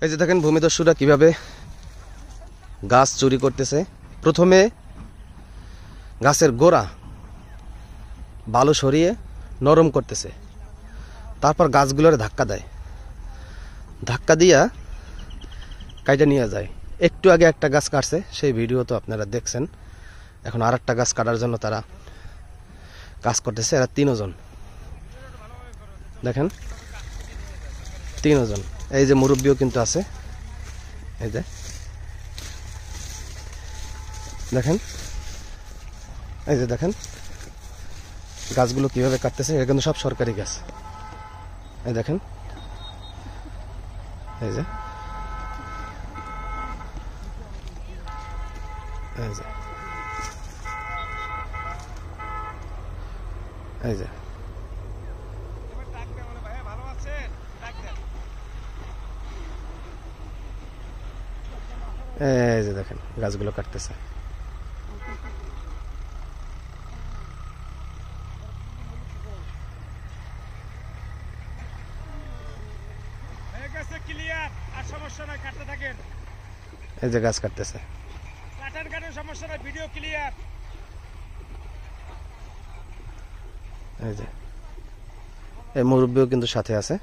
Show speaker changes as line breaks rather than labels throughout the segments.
এই যে দেখেন ভূমিদস্যুরা কিভাবে গাছ চুরি করতেছে। প্রথমে গাছের গোড়া বালু সরিয়ে নরম করতেছে, তারপর গাছগুলোর ধাক্কা দেয়, ধাক্কা দিয়া কাইটা নিয়ে যায়। একটু আগে একটা গাছ কাটছে, সেই ভিডিও তো আপনারা দেখছেন। এখন আর একটা গাছ কাটার জন্য তারা কাজ করতেছে। এরা 3 জন, দেখেন 3 জন। এই যে মুরব্বীও কিন্তু আছে, এই যে দেখেন, এই যে দেখেন গাছগুলো কিভাবে কাটতেছে। এটা কিন্তু সব সরকারি গাছ। এই দেখেন, এই যে এই যে এই যে এই যে দেখেন গাছগুলো কাটতেছে। এই যে গাছ কাটতেছে। এই যে এই মুরব্বীও কিন্তু সাথে আছে।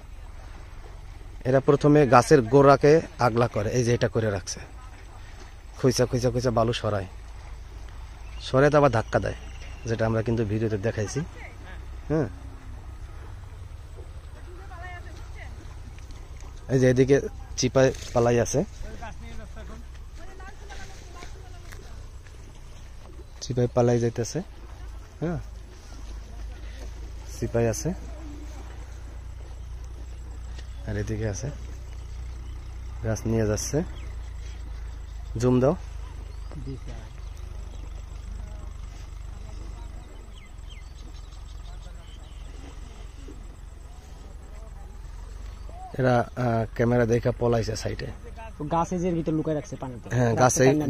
এরা প্রথমে গাছের গোড়াকে আগলা করে, এই যে এটা করে রাখছে, খুঁচা খুঁচা খুঁচা বালু সরায়, সরাই তো আবার ধাক্কা দেয়, যেটা আমরা কিন্তু ভিডিওতে দেখাইছি। হ্যাঁ, এই যে এদিকে চিপাই পালাই আছে, চিপাই পালাই যাইতেছে। হ্যাঁ, চিপাই আছে, আর এদিকে আছে, গাছ নিয়ে যাচ্ছে। জুম দাও। এরা ক্যামেরা দেখা পলাইছে সাইডে,
গাছের ভিতর লুকাই রাখছে পানিতে।
হ্যাঁ,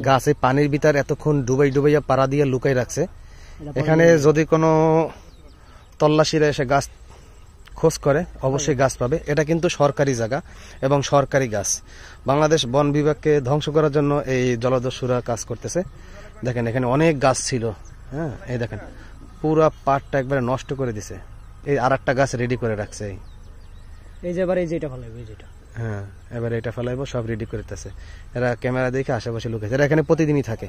গাছে পানির ভিতর এতক্ষণ ডুবাইয়া পাড়া দিয়ে লুকাই রাখছে। এখানে যদি কোনো তল্লাশিরা এসে গাছ খোঁজ করে অবশ্যই গাছ পাবে। এটা কিন্তু সরকারি জায়গা এবং সরকারি গাছ। বাংলাদেশ বন বিভাগকে ধ্বংস করার জন্য এই জলদস্যুরা কাজ করতেছে। দেখেন এখানে অনেক গাছ ছিল। হ্যাঁ, এই দেখেন পুরা পাটটা একবারে নষ্ট করে দিছে। এই আর একটা গাছ রেডি করে রাখছে।
এই যে এবার এই যেটা ফলাইবো, এই যেটা,
হ্যাঁ, এবার এটা ফেলাইবো, সব রেডি করতেছে। এরা ক্যামেরা দেখে আশেপাশে লুকাইছে। এরা এখানে প্রতিদিনই থাকে।